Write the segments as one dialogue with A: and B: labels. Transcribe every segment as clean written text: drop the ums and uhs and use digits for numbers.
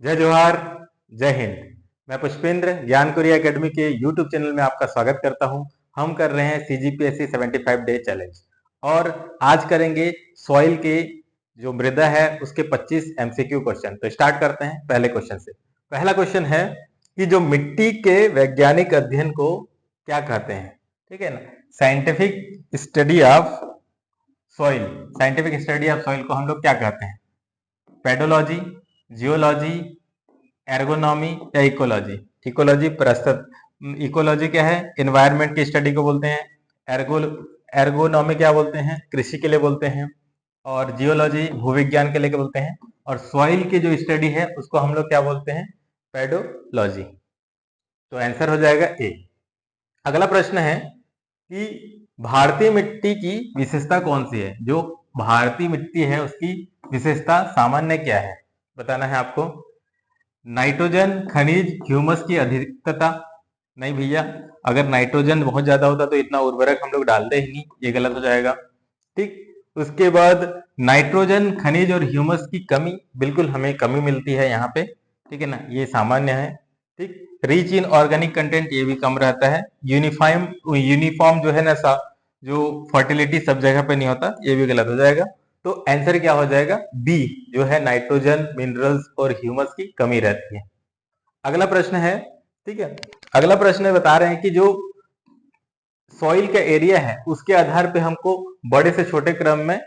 A: जय जोहार, जय हिंद। मैं पुष्पेंद्र ज्ञान कोरिया एकेडमी के यूट्यूब चैनल में आपका स्वागत करता हूं। हम कर रहे हैं सीजीपीएससी 75 डे चैलेंज और आज करेंगे सॉइल के जो मृदा है उसके 25 एमसीक्यू क्वेश्चन। तो स्टार्ट करते हैं पहले क्वेश्चन से। पहला क्वेश्चन है कि जो मिट्टी के वैज्ञानिक अध्ययन को क्या कहते हैं। ठीक है ना, scientific study of soil. Scientific study of soil को हम लोग क्या कहते हैं? पेडोलॉजी, जियोलॉजी, एर्गोनॉमी या इकोलॉजी। इकोलॉजी प्रस्तुत इकोलॉजी क्या है? एनवायरनमेंट की स्टडी को बोलते हैं। एर्गो एर्गोनॉमी क्या बोलते हैं? कृषि के लिए बोलते हैं। और जियोलॉजी भूविज्ञान के लिए क्या बोलते हैं? और सॉइल की जो स्टडी है उसको हम लोग क्या बोलते हैं? पेडोलॉजी। तो आंसर हो जाएगा ए। अगला प्रश्न है कि भारतीय मिट्टी की विशेषता कौन सी है? जो भारतीय मिट्टी है उसकी विशेषता सामान्य क्या है, बताना है आपको। नाइट्रोजन, खनिज, ह्यूमस की अधिकता। नहीं भैया, अगर नाइट्रोजन बहुत ज्यादा होता तो इतना उर्वरक हम लोग डालते ही नहीं, ये गलत हो जाएगा। ठीक, उसके बाद नाइट्रोजन, खनिज और ह्यूमस की कमी, बिल्कुल हमें कमी मिलती है यहाँ पे। ठीक है ना, ये सामान्य है। ठीक, रिच इन ऑर्गेनिक कंटेंट, ये भी कम रहता है। यूनिफॉर्म जो है ना जो फर्टिलिटी सब जगह पे नहीं होता, ये भी गलत हो जाएगा। तो आंसर क्या हो जाएगा? बी, जो है नाइट्रोजन, मिनरल्स और ह्यूमस की कमी रहती है। अगला प्रश्न है, ठीक है, अगला प्रश्न बता रहे हैं कि जो सॉइल का एरिया है उसके आधार पे हमको बड़े से छोटे क्रम में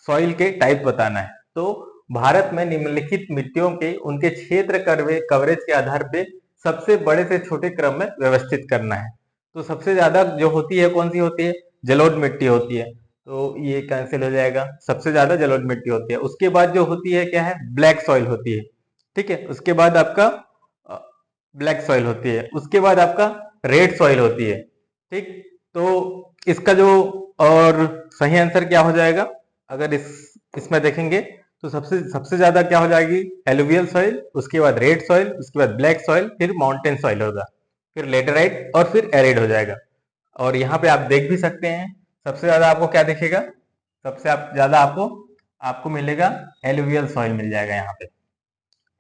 A: सॉइल के टाइप बताना है। तो भारत में निम्नलिखित मिट्टियों के उनके क्षेत्र कवरेज के आधार पे सबसे बड़े से छोटे क्रम में व्यवस्थित करना है। तो सबसे ज्यादा जो होती है कौन सी होती है? जलोढ़ मिट्टी होती है, तो ये कैंसिल हो जाएगा। सबसे ज्यादा जलोढ़ मिट्टी होती है। उसके बाद जो होती है क्या है? ब्लैक सॉइल होती है। ठीक है, उसके बाद आपका ब्लैक सॉइल होती है। उसके बाद आपका रेड सॉइल होती है। ठीक, तो इसका जो और सही आंसर क्या हो जाएगा? अगर इसमें देखेंगे तो सबसे सबसे ज्यादा क्या हो जाएगी? एलुवियल सॉइल, उसके बाद रेड सॉइल, उसके बाद ब्लैक सॉइल, फिर माउंटेन सॉइल होगा, फिर लेटेराइट और फिर एरिड हो जाएगा। और यहाँ पे आप देख भी सकते हैं सबसे ज्यादा आपको क्या दिखेगा? सबसे ज्यादा आपको आपको मिलेगा एलुवियल सॉइल मिल जाएगा यहाँ पे।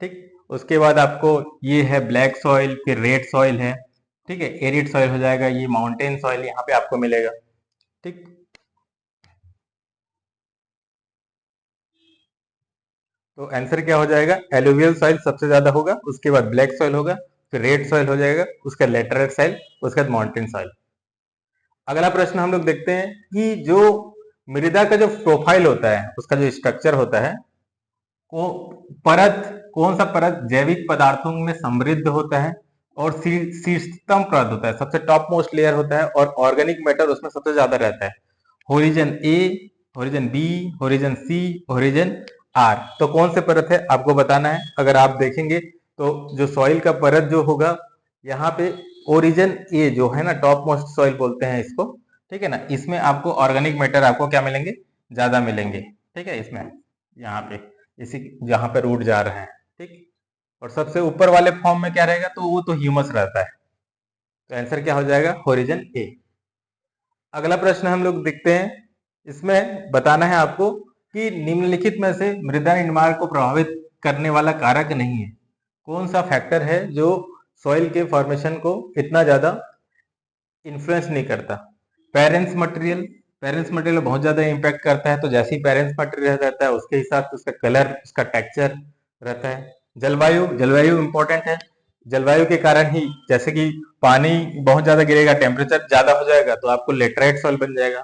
A: ठीक, उसके बाद आपको ये है ब्लैक सॉइल, फिर रेड सॉइल है। ठीक है, एरिड सॉइल हो जाएगा, ये माउंटेन सॉइल यहाँ पे आपको मिलेगा। ठीक, तो आंसर क्या हो जाएगा? एलुवियल सॉइल सबसे ज्यादा होगा, उसके बाद ब्लैक सॉइल होगा, फिर रेड सॉइल हो जाएगा, उसका लेटरल सॉइल, उसके बाद माउंटेन सॉइल। अगला प्रश्न हम लोग देखते हैं कि जो मृदा का जो प्रोफाइल होता है, उसका जो स्ट्रक्चर होता है, को परत, कौन सा परत जैविक पदार्थों में समृद्ध होता है और शीर्षतम परत होता है, सबसे टॉप मोस्ट लेयर होता है और ऑर्गेनिक मैटर उसमें सबसे ज्यादा रहता है। Horizon A, horizon B, horizon C, horizon R. तो कौन से परत है आपको बताना है। अगर आप देखेंगे तो जो सॉइल का परत जो होगा यहाँ पे ओरिजन ए जो है ना, टॉप मोस्ट सॉइल बोलते हैं इसको। ठीक है ना, इसमें आपको ऑर्गेनिक मैटर आपको क्या मिलेंगे? ज्यादा मिलेंगे। ठीक है, इसमें यहाँ पे इसी जहाँ पे रूट जा रहे हैं। ठीक, और सबसे ऊपर वाले फॉर्म में क्या रहेगा? तो वो तो ह्यूमस रहता है। तो आंसर क्या हो जाएगा? होरिजन ए। अगला प्रश्न हम लोग देखते हैं, इसमें बताना है आपको कि निम्नलिखित में से मृदा निर्माण को प्रभावित करने वाला कारक नहीं है। कौन सा फैक्टर है जो सॉइल के फॉर्मेशन को इतना ज्यादा इन्फ्लुएंस नहीं करता? पेरेंट्स मटेरियल, पेरेंट्स मटेरियल बहुत ज्यादा इंपैक्ट करता है। तो जैसे ही पेरेंट्स मटेरियल रहता है उसके हिसाब से उसका कलर, उसका टेक्सचर रहता है। जलवायु, जलवायु इंपॉर्टेंट है। जलवायु के कारण ही, जैसे कि पानी बहुत ज्यादा गिरेगा, टेम्परेचर ज्यादा हो जाएगा तो आपको लेटराइट सॉइल बन जाएगा।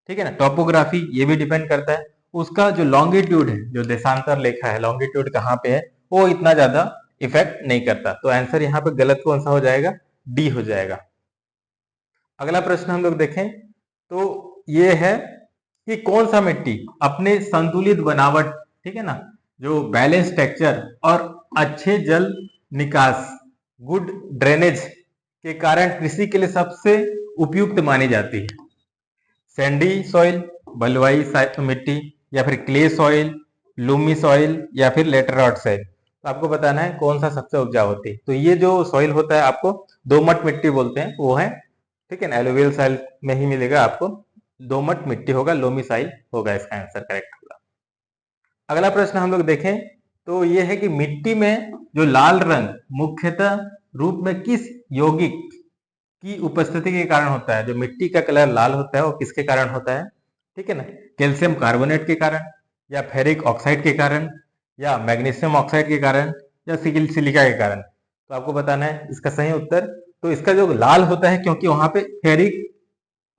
A: ठीक है ना, टोपोग्राफी ये भी डिपेंड करता है। उसका जो लॉन्गिट्यूड है, जो देशांतर रेखा है, लॉन्गिट्यूड कहाँ पे है, वो इतना ज्यादा इफेक्ट नहीं करता। तो आंसर यहाँ पे गलत कौन सा हो जाएगा? डी हो जाएगा। अगला प्रश्न हम लोग देखें तो ये है कि कौन सा मिट्टी अपने संतुलित बनावट, ठीक है ना, जो बैलेंस टेक्सचर और अच्छे जल निकास, गुड ड्रेनेज के कारण कृषि के लिए सबसे उपयुक्त मानी जाती है। सैंडी सॉइल, बलुआई मिट्टी, या फिर क्ले सॉइल, लूमी सॉइल, या फिर लेटराइट सॉइल। तो आपको बताना है कौन सा सबसे उपजाऊ होती है। तो ये जो सॉइल होता है आपको दोमट मिट्टी बोलते हैं, वो है। ठीक है ना, एलुवियल सॉइल में ही मिलेगा आपको, दोमट मिट्टी होगा, लोमी सॉइल होगा इसका आंसर करेक्ट होगा। अगला प्रश्न हम लोग देखें तो ये है कि मिट्टी में जो लाल रंग मुख्यतः रूप में किस यौगिक की उपस्थिति के कारण होता है। जो मिट्टी का कलर लाल होता है वो किसके कारण होता है, ठीक है ना। कैल्शियम कार्बोनेट के कारण, या फेरिक ऑक्साइड के कारण, या मैग्नीशियम ऑक्साइड के कारण, या सिलिका के कारण। तो आपको बताना है इसका सही उत्तर। तो इसका जो लाल होता है क्योंकि वहां पे फेरिक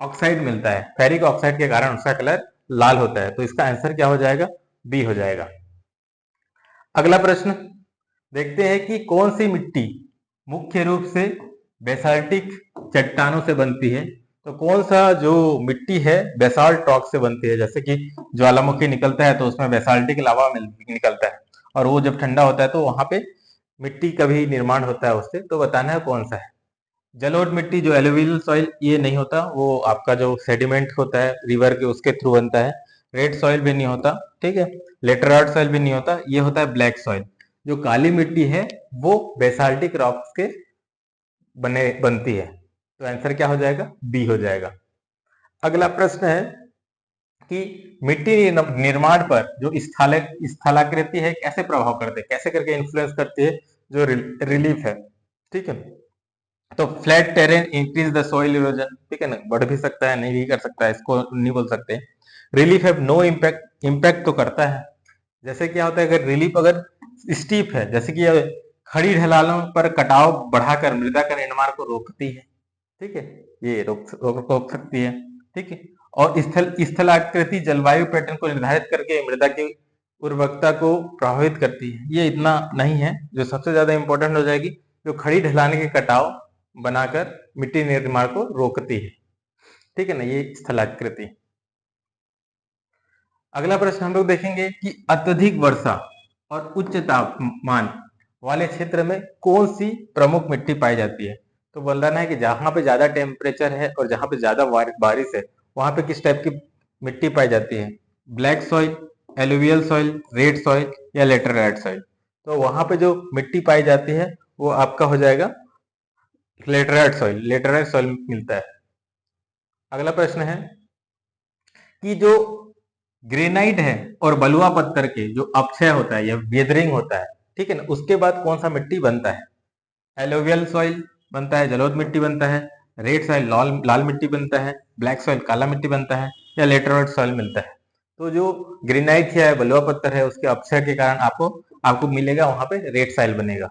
A: ऑक्साइड मिलता है, फेरिक ऑक्साइड के कारण उसका कलर लाल होता है। तो इसका आंसर क्या हो जाएगा, बी हो जाएगा। अगला प्रश्न देखते हैं कि कौन सी मिट्टी मुख्य रूप से बेसाल्टिक चट्टानों से बनती है। तो कौन सा जो मिट्टी है बेसाल्ट रॉक से बनती है। जैसे कि ज्वालामुखी निकलता है तो उसमें बेसाल्टिक लावा निकलता है, और वो जब ठंडा होता है तो वहां पे मिट्टी का भी निर्माण होता है उससे। तो बताना है कौन सा है। जलोढ़ मिट्टी जो एलुवियल सॉइल ये नहीं होता, वो आपका जो सेडिमेंट होता है रिवर के उसके थ्रू बनता है। रेड सॉइल भी नहीं होता, ठीक है। लेटराइट सॉइल भी नहीं होता, ये होता है ब्लैक सॉइल। जो काली मिट्टी है वो बेसाल्टिक रॉक्स के बनती है। तो आंसर क्या हो जाएगा, बी हो जाएगा। अगला प्रश्न है कि मिट्टी निर्माण पर जो स्थलाकृति है कैसे प्रभाव करते हैं, कैसे करके इन्फ्लुएंस करती है जो रिलीफ है, ठीक है। तो flat terrain increase the soil erosion, ठीक है ना, बढ़ भी सकता है नहीं भी कर सकता है, इसको नहीं बोल सकते। Relief have no impact, impact तो करता है। जैसे क्या होता है अगर रिलीफ अगर स्टीप है, जैसे कि खड़ी ढलानों पर कटाव बढ़ाकर मृदा का निर्माण को रोकती है, ठीक है, ये रोक सकती है, ठीक है। और स्थलाकृति जलवायु पैटर्न को निर्धारित करके मृदा की उर्वरकता को प्रभावित करती है। ये इतना नहीं है। जो सबसे ज्यादा इंपॉर्टेंट हो जाएगी, जो खड़ी ढलाने के कटाव बनाकर मिट्टी निर्माण को रोकती है, ठीक है ना, ये स्थलाकृति। अगला प्रश्न हम लोग देखेंगे कि अत्यधिक वर्षा और उच्च तापमान वाले क्षेत्र में कौन सी प्रमुख मिट्टी पाई जाती है। तो बोल रहा है कि जहां पे ज्यादा टेम्परेचर है और जहां पे ज्यादा बारिश है वहां पे किस टाइप की मिट्टी पाई जाती है। Black soil, alluvial soil, red soil, या लेटराइट सॉइल। तो वहां पे जो मिट्टी पाई जाती है वो आपका हो जाएगा लेटराइट सॉइल, लेटराइट सॉइल मिलता है। अगला प्रश्न है कि जो ग्रेनाइट है और बलुआ पत्थर के जो अपक्षय होता है या वेदरिंग होता है, ठीक है ना, उसके बाद कौन सा मिट्टी बनता है। एलोवियल सॉइल बनता है, जलोढ़ मिट्टी बनता है, रेड सॉइल लाल लाल मिट्टी बनता है, ब्लैक सॉइल काला मिट्टी बनता है, या लेटराइट सॉइल मिलता है। तो जो ग्रेनाइट है बलुआ पत्थर है उसके अपक्षय के कारण आपको आपको मिलेगा वहां पे रेड सॉइल बनेगा,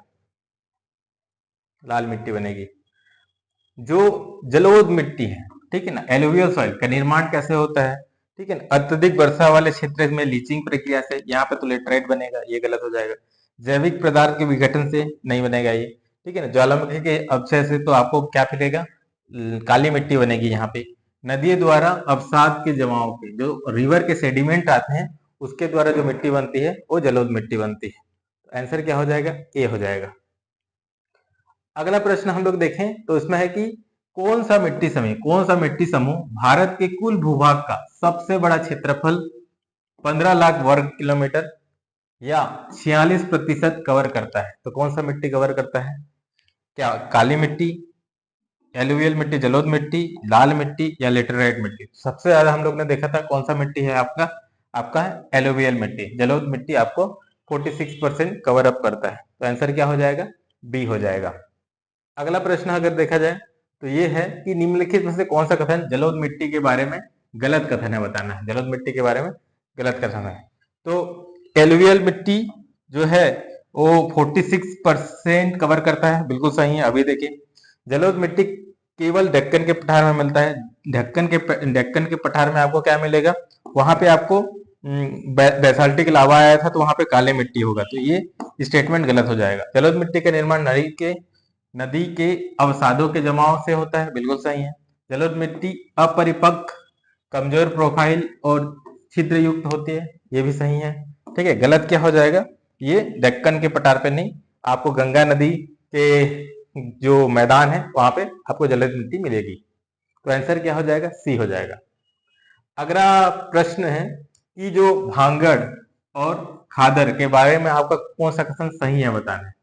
A: लाल मिट्टी बनेगी। जो जलोढ़ मिट्टी है, ठीक है ना, एलुवियल सॉइल का निर्माण कैसे होता है, ठीक है ना, अत्यधिक वर्षा वाले क्षेत्र में लीचिंग प्रक्रिया से। यहाँ पे तो लेटराइट बनेगा, ये गलत हो जाएगा। जैविक पदार्थ के विघटन से नहीं बनेगा ये, ठीक है ना। ज्वालामुखी के अपक्षय से तो आपको क्या मिलेगा, काली मिट्टी बनेगी यहाँ पे। नदियों द्वारा अवसाद के जमाव के जो रिवर के सेडिमेंट आते हैं उसके द्वारा जो मिट्टी बनती है वो जलोढ़ मिट्टी बनती है। तो आंसर क्या हो जाएगा, ए हो जाएगा। अगला प्रश्न हम लोग देखें तो इसमें है कि कौन सा मिट्टी समूह भारत के कुल भूभाग का सबसे बड़ा क्षेत्रफल 15 लाख वर्ग किलोमीटर या 46% कवर करता है। तो कौन सा मिट्टी कवर करता है, क्या काली मिट्टी, एलुवियल मिट्टी, जलोढ़ मिट्टी, लाल मिट्टी, या लेटराइट मिट्टी। सबसे ज्यादा हम लोग ने देखा था कौन सा मिट्टी है आपका, आपका है एलुवियल मिट्टी। जलोढ़ मिट्टी आपको 46% कवर अप करता है। तो आंसर क्या हो जाएगा, बी हो जाएगा। अगला प्रश्न अगर देखा जाए तो ये है कि निम्नलिखित में से कौन सा कथन जलोढ़ मिट्टी के बारे में गलत कथन है, बताना है जलोढ़ मिट्टी के बारे में गलत कथन है। तो एलुवियल मिट्टी जो है वो 46% कवर करता है, बिल्कुल सही है। अभी देखिए जलोढ़ मिट्टी केवल दक्कन के पठार में मिलता है। दक्कन के पठार में आपको क्या मिलेगा, वहां पे आपको बेसाल्टिक लावा आया था तो वहां पे काले मिट्टी होगा। तो ये स्टेटमेंट गलत हो जाएगा। जलोढ़ मिट्टी का निर्माण नदी के अवसादों के जमाव से होता है, बिल्कुल सही है। जलोढ़ मिट्टी अपरिपक्व, कमजोर प्रोफाइल और छिद्र युक्त होती है, ये भी सही है। ठीक है, गलत क्या हो जाएगा, ये दक्कन के पठार पे नहीं, आपको गंगा नदी के जो मैदान है वहां पे आपको जलोढ़ मिट्टी मिलेगी। तो आंसर क्या हो जाएगा, सी हो जाएगा। अगला प्रश्न है कि जो भांगड़ और खादर के बारे में आपका कौन सा कथन सही है, बताना है।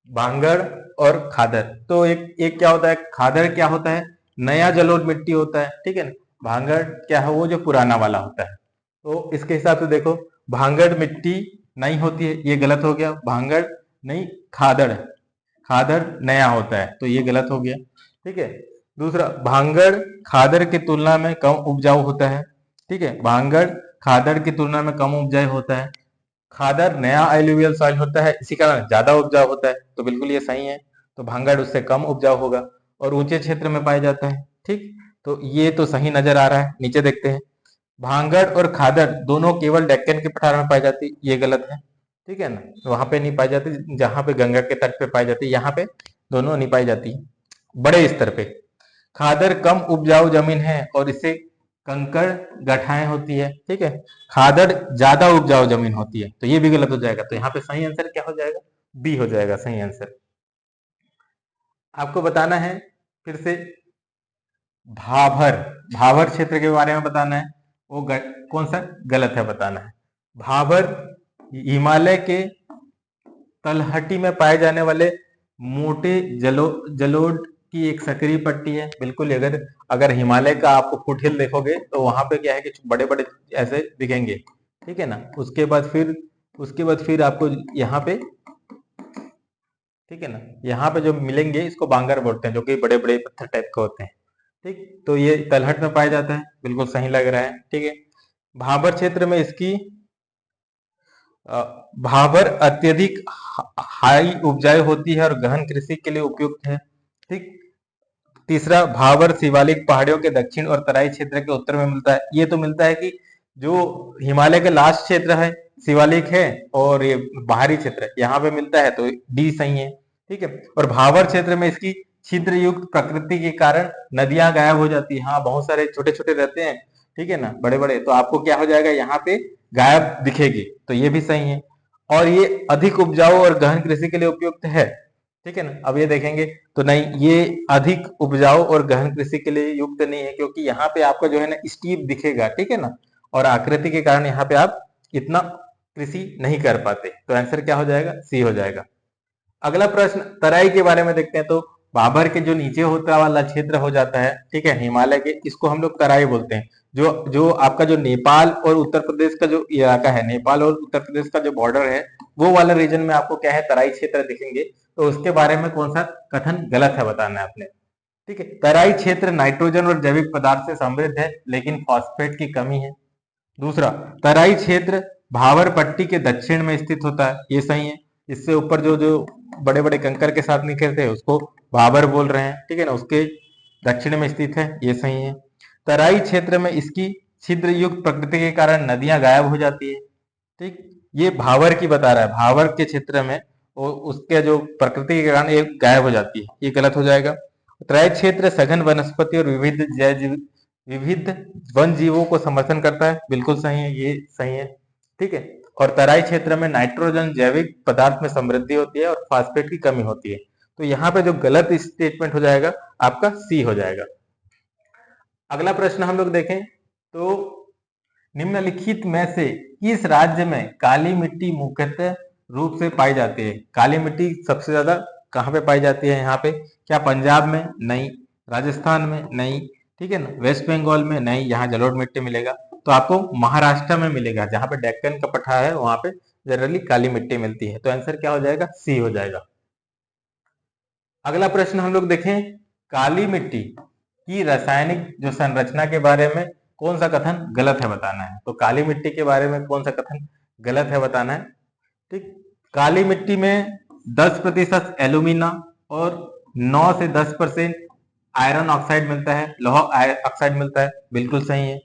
A: भांगड़ और खादर, तो एक क्या होता है, खादर क्या होता है, नया जलोढ़ मिट्टी होता है, ठीक है ना। भांगड़ क्या है, वो जो पुराना वाला होता है। तो इसके हिसाब से देखो भांगड़ मिट्टी नई होती है, ये गलत हो गया। भांगड़ नहीं, खादड़, खादड़ नया होता है, तो ये गलत हो गया। ठीक है। दूसरा, भांगड़ खादड़ की तुलना में कम उपजाऊ होता है। ठीक है, भांगड़ खादड़ की तुलना में कम उपजाऊ होता है। खादर नया एलुवियल सॉइल होता है, इसी कारण ज्यादा उपजाऊ होता है, तो बिल्कुल ये सही है। तो भांगड़ उससे कम उपजाऊ होगा और ऊंचे क्षेत्र में पाया जाता है। ठीक, तो ये तो सही नजर आ रहा है। नीचे देखते हैं, भांगड़ और खादर दोनों केवल डेक्कन के पठार में पाई जाती है, ये गलत है। ठीक है ना, वहां पे नहीं पाई जाती जहां पे गंगा के तट पे पाई जाती है, यहाँ पे दोनों नहीं पाई जाती बड़े स्तर पे। खादर कम उपजाऊ जमीन है और इसे कंकड़ गठाएं होती है। ठीक है, खादर ज्यादा उपजाऊ जमीन होती है, तो ये भी गलत हो जाएगा। तो यहाँ पे सही आंसर क्या हो जाएगा? बी हो जाएगा सही आंसर। आपको बताना है फिर से, भाभर, भाभर क्षेत्र के बारे में बताना है। वो कौन सा गलत है बताना है। भाभर हिमालय के तलहटी में पाए जाने वाले मोटे जलोढ़ की एक सक्रिय पट्टी है। बिल्कुल, अगर अगर हिमालय का आपको फुटहिल देखोगे तो वहां पे क्या है कि बड़े बड़े ऐसे दिखेंगे। ठीक है ना, उसके बाद फिर आपको यहाँ पे, ठीक है ना, यहाँ पे जो मिलेंगे इसको बांगर बोलते हैं, जो कि बड़े बड़े पत्थर टाइप के होते हैं। ठीक, तो ये तलहट में पाया जाता है, बिल्कुल सही लग रहा है। ठीक है, भाबर क्षेत्र में इसकी भाबर अत्यधिक हाई उपजाऊ होती है और गहन कृषि के लिए उपयुक्त है। ठीक, तीसरा, भाबर शिवालिक पहाड़ियों के दक्षिण और तराई क्षेत्र के उत्तर में मिलता है। ये तो मिलता है कि जो हिमालय के लास्ट क्षेत्र है शिवालिक है, और ये बाहरी क्षेत्र यहाँ पे मिलता है, तो डी सही है। ठीक है, और भाबर क्षेत्र में इसकी छिद्र युक्त प्रकृति के कारण नदियां गायब हो जाती है। हाँ, बहुत सारे छोटे छोटे रहते हैं, ठीक है ना, बड़े बड़े, तो आपको क्या हो जाएगा, यहाँ पे गायब दिखेगी, तो ये भी सही है। और ये अधिक उपजाऊ और गहन कृषि के लिए उपयुक्त है। ठीक है ना, अब ये देखेंगे तो नहीं, ये अधिक उपजाऊ और गहन कृषि के लिए युक्त नहीं है, क्योंकि यहाँ पे आपका जो है ना स्टीप दिखेगा। ठीक है ना, और आकृति के कारण यहाँ पे आप इतना कृषि नहीं कर पाते, तो आंसर क्या हो जाएगा? सी हो जाएगा। अगला प्रश्न तराई के बारे में देखते हैं। तो भाबर के जो नीचे होता वाला क्षेत्र हो जाता है, ठीक है, हिमालय के, इसको हम लोग तराई बोलते हैं। जो जो आपका जो नेपाल और उत्तर प्रदेश का जो इलाका है, नेपाल और उत्तर प्रदेश का जो बॉर्डर है, वो वाला रीजन में आपको क्या है, तराई क्षेत्र दिखेंगे। तो उसके बारे में कौन सा कथन गलत है बताना है आपने। ठीक है, तराई क्षेत्र नाइट्रोजन और जैविक पदार्थ से समृद्ध है, लेकिन फॉस्फेट की कमी है। दूसरा, तराई क्षेत्र भावर पट्टी के दक्षिण में स्थित होता है, ये सही है। इससे ऊपर जो जो बड़े बड़े कंकर के साथ निकलते हैं उसको भाबर बोल रहे हैं। ठीक है ना, उसके दक्षिण में स्थित है, ये सही है। तराई क्षेत्र में इसकी छिद्र युक्त प्रकृति के कारण नदियां गायब हो जाती है। ठीक, ये भावर की बता रहा है, भावर के क्षेत्र में उसके जो प्रकृति के कारण ये गायब हो जाती है, ये गलत हो जाएगा। तराई क्षेत्र सघन वनस्पति और विविध वन जीवों को समर्थन करता है, बिल्कुल सही है, ये सही है। ठीक है, और तराई क्षेत्र में नाइट्रोजन जैविक पदार्थ में समृद्धि होती है और फास्फेट की कमी होती है। तो यहाँ पे जो गलत स्टेटमेंट हो जाएगा आपका सी हो जाएगा। अगला प्रश्न हम लोग देखें तो, निम्नलिखित में से किस राज्य में काली मिट्टी मुख्यतः रूप से पाई जाती है? काली मिट्टी सबसे ज्यादा कहाँ पे पाई जाती है? यहाँ पे क्या पंजाब में? नहीं। राजस्थान में? नहीं। ठीक है ना, वेस्ट बंगाल में? नहीं, यहाँ जलोढ़ मिट्टी मिलेगा। तो आपको महाराष्ट्र में मिलेगा, जहाँ पे डेक्कन का पठार है वहां पे जनरली काली मिट्टी मिलती है। तो आंसर क्या हो जाएगा? सी हो जाएगा। अगला प्रश्न हम लोग देखें, काली मिट्टी की रासायनिक जो संरचना के बारे में कौन सा कथन गलत है बताना है। तो काली मिट्टी के बारे में कौन सा कथन गलत है बताना है। ठीक, काली मिट्टी में 10% एल्यूमिना और 9 से 10% आयरन ऑक्साइड मिलता है, लोहा ऑक्साइड मिलता है, बिल्कुल सही है।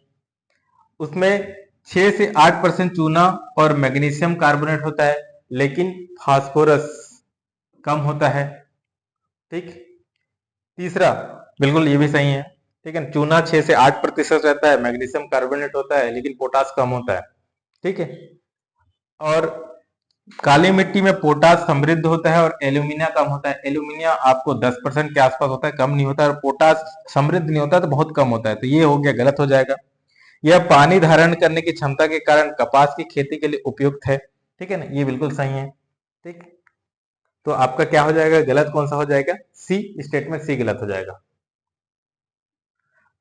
A: उसमें 6 से 8% चूना और मैग्नीशियम कार्बोनेट होता है, लेकिन फास्फोरस कम होता है। ठीक, तीसरा, बिल्कुल ये भी सही है। ठीक है, चूना 6 से 8% रहता है, मैग्नीशियम कार्बोनेट होता है, लेकिन पोटास कम होता है। ठीक है, और काली मिट्टी में पोटास समृद्ध होता है और एल्यूमिनिया कम होता है। एल्यूमिनिया आपको 10% के आसपास होता है, कम नहीं होता है, और पोटास समृद्ध नहीं होता है, तो बहुत कम होता है। तो ये हो गया, गलत हो जाएगा। यह पानी धारण करने की क्षमता के कारण कपास की खेती के लिए उपयुक्त है। ठीक है ना, ये बिल्कुल सही है। ठीक, तो आपका क्या हो जाएगा, गलत कौन सा हो जाएगा? सी, स्टेटमेंट सी गलत हो जाएगा।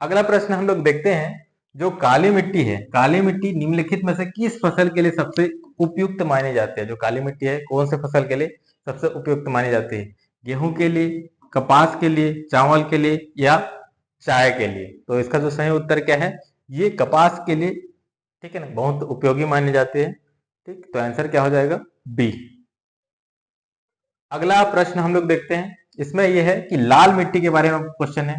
A: अगला प्रश्न हम लोग देखते हैं, जो काली मिट्टी है, काली मिट्टी निम्नलिखित में से किस फसल के लिए सबसे उपयुक्त मानी जाती है? जो काली मिट्टी है कौन से फसल के लिए सबसे उपयुक्त मानी जाती है? गेहूं के लिए, कपास के लिए, चावल के लिए या चाय के लिए? तो इसका जो सही उत्तर क्या है? ये कपास के लिए, ठीक है ना, बहुत उपयोगी माने जाते हैं। ठीक, तो आंसर क्या हो जाएगा? बी। अगला प्रश्न हम लोग देखते हैं, इसमें यह है कि लाल मिट्टी के बारे में क्वेश्चन है।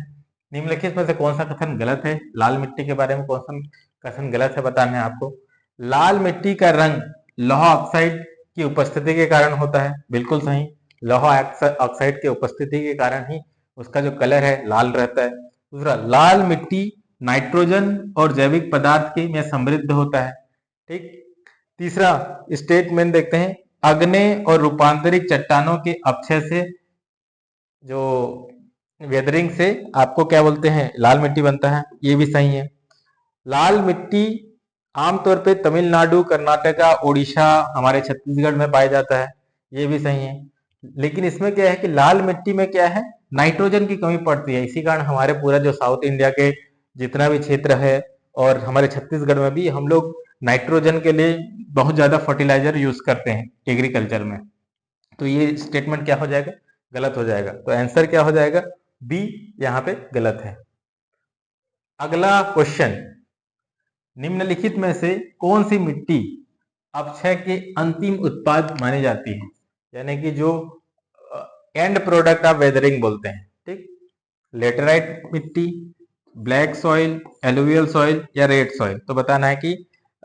A: निम्नलिखित में से कौन सा कथन गलत है? लाल मिट्टी के बारे में कौन सा कथन गलत है बताना है आपको। लाल मिट्टी का रंग लौह ऑक्साइड की उपस्थिति के कारण होता है। बिल्कुल सही, लौह ऑक्साइड की उपस्थिति के कारण ही उसका जो कलर है लाल रहता है। दूसरा, लाल मिट्टी नाइट्रोजन और जैविक पदार्थ के में समृद्ध होता है। ठीक। तीसरा स्टेटमेंट देखते हैं, अग्नेय और रूपांतरित चट्टानों के अपक्षय से, जो वेदरिंग से आपको क्या बोलते हैं, लाल मिट्टी बनता है। ये भी सही है। लाल मिट्टी आमतौर पे तमिलनाडु, कर्नाटका, उड़ीसा, हमारे छत्तीसगढ़ में पाया जाता है। ये भी सही है। लेकिन इसमें क्या है कि लाल मिट्टी में क्या है, नाइट्रोजन की कमी पड़ती है। इसी कारण हमारे पूरा जो साउथ इंडिया के जितना भी क्षेत्र है और हमारे छत्तीसगढ़ में भी हम लोग नाइट्रोजन के लिए बहुत ज्यादा फर्टिलाइजर यूज करते हैं एग्रीकल्चर में। तो ये स्टेटमेंट क्या हो जाएगा? गलत हो जाएगा। तो आंसर क्या हो जाएगा? बी यहाँ पे गलत है। अगला क्वेश्चन, निम्नलिखित में से कौन सी मिट्टी अपक्षय के अंतिम उत्पाद मानी जाती है? यानी कि जो एंड प्रोडक्ट ऑफ वेदरिंग बोलते हैं। ठीक, लेटेराइट मिट्टी, ब्लैक सॉइल, एलुवियल सॉइल या रेड सॉइल? तो बताना है कि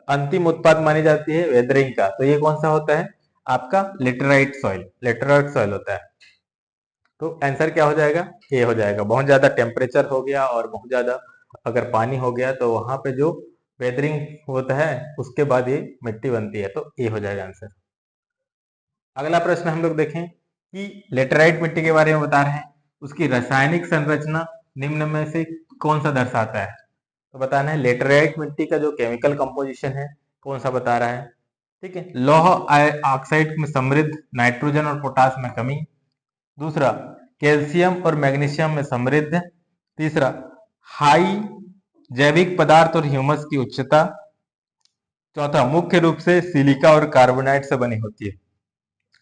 A: अंतिम उत्पाद मानी जाती है वेदरिंग का, तो ये कौन सा होता है? आपका लेटेराइट सॉइल, लेटेराइट सॉइल होता है। तो आंसर क्या हो जाएगा? ये हो जाएगा। बहुत ज्यादा टेम्परेचर हो गया और बहुत ज्यादा अगर पानी हो गया तो वहां पे जो वेदरिंग होता है उसके बाद ये मिट्टी बनती है। तो ये हो जाएगा आंसर। अगला प्रश्न हम लोग देखें कि लेटेराइट मिट्टी के बारे में बता रहे हैं, उसकी रासायनिक संरचना निम्न में से कौन सा दर्शाता है? तो बताना है लेटेराइट मिट्टी का जो केमिकल कंपोजिशन है कौन सा बता रहा है। ठीक है, लौह ऑक्साइड में समृद्ध, नाइट्रोजन और पोटास में कमी। दूसरा, कैल्शियम और मैग्नीशियम में समृद्ध। तीसरा, हाई जैविक पदार्थ और ह्यूमस की उच्चता। चौथा, मुख्य रूप से सिलिका और कार्बोनाइट से बनी होती है।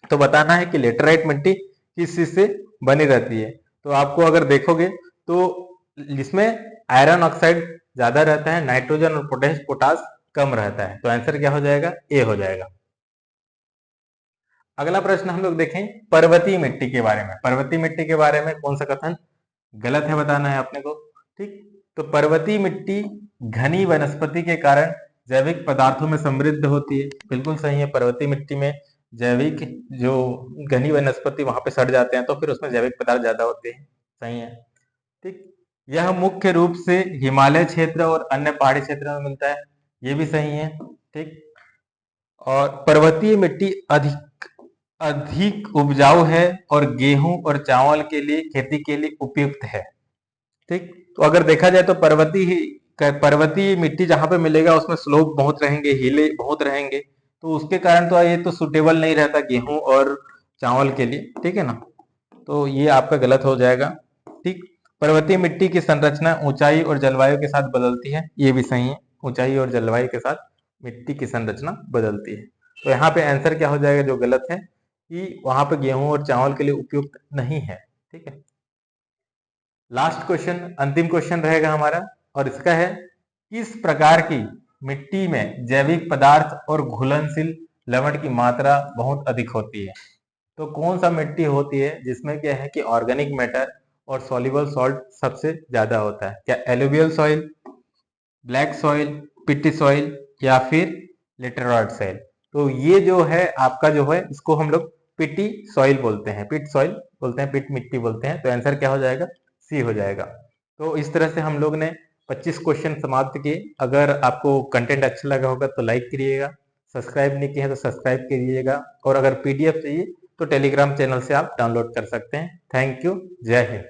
A: तो बताना है कि लेटेराइट मिट्टी किस चीज से बनी रहती है। तो आपको अगर देखोगे तो इसमें आयरन ऑक्साइड ज्यादा रहता है, नाइट्रोजन और पोटास कम रहता है। तो आंसर क्या हो जाएगा? ए हो जाएगा। अगला प्रश्न हम लोग देखें पर्वतीय मिट्टी के बारे में। पर्वतीय मिट्टी के बारे में कौन सा कथन गलत है बताना है अपने को। ठीक, तो पर्वतीय मिट्टी घनी वनस्पति के कारण जैविक पदार्थों में समृद्ध होती है। बिल्कुल सही है, पर्वतीय मिट्टी में जैविक जो घनी वनस्पति वहां पे सड़ जाते हैं तो फिर उसमें जैविक पदार्थ ज्यादा होते हैं। सही है। ठीक, यह मुख्य रूप से हिमालय क्षेत्र और अन्य पहाड़ी क्षेत्र में मिलता है। ये भी सही है। ठीक, और पर्वतीय मिट्टी अधिक अधिक उपजाऊ है और गेहूं और चावल के लिए खेती के लिए उपयुक्त है। ठीक, तो अगर देखा जाए तो पर्वतीय मिट्टी जहां पे मिलेगा उसमें स्लोप बहुत रहेंगे, हिले बहुत रहेंगे, तो उसके कारण तो ये तो सुटेबल नहीं रहता गेहूं और चावल के लिए। ठीक है ना, तो ये आपका गलत हो जाएगा। ठीक, पर्वतीय मिट्टी की संरचना ऊंचाई और जलवायु के साथ बदलती है। ये भी सही है, ऊंचाई और जलवायु के साथ मिट्टी की संरचना बदलती है। तो यहाँ पे आंसर क्या हो जाएगा जो गलत है, कि वहां पे गेहूं और चावल के लिए उपयुक्त नहीं है। ठीक है, लास्ट क्वेश्चन, अंतिम क्वेश्चन रहेगा हमारा, और इसका है किस प्रकार की मिट्टी में जैविक पदार्थ और घुलनशील लवण की मात्रा बहुत अधिक होती है? तो कौन सा मिट्टी होती है जिसमें क्या है कि ऑर्गेनिक मैटर और सॉल्युबल सॉल्ट सबसे ज्यादा होता है? क्या alluvial soil, black soil, peaty soil या फिर लेटेराइट सॉइल? तो ये जो है आपका जो है इसको हम लोग पिट्टी सॉइल बोलते हैं, पिट सॉइल बोलते हैं, पिट मिट्टी बोलते हैं। तो आंसर क्या हो जाएगा? सी हो जाएगा। तो इस तरह से हम लोग ने 25 क्वेश्चन समाप्त किए। अगर आपको कंटेंट अच्छा लगा होगा तो लाइक करिएगा, सब्सक्राइब नहीं किए हैं तो सब्सक्राइब करिएगा, और अगर पीडीएफ चाहिए तो टेलीग्राम चैनल से आप डाउनलोड कर सकते हैं। थैंक यू, जय हिंद।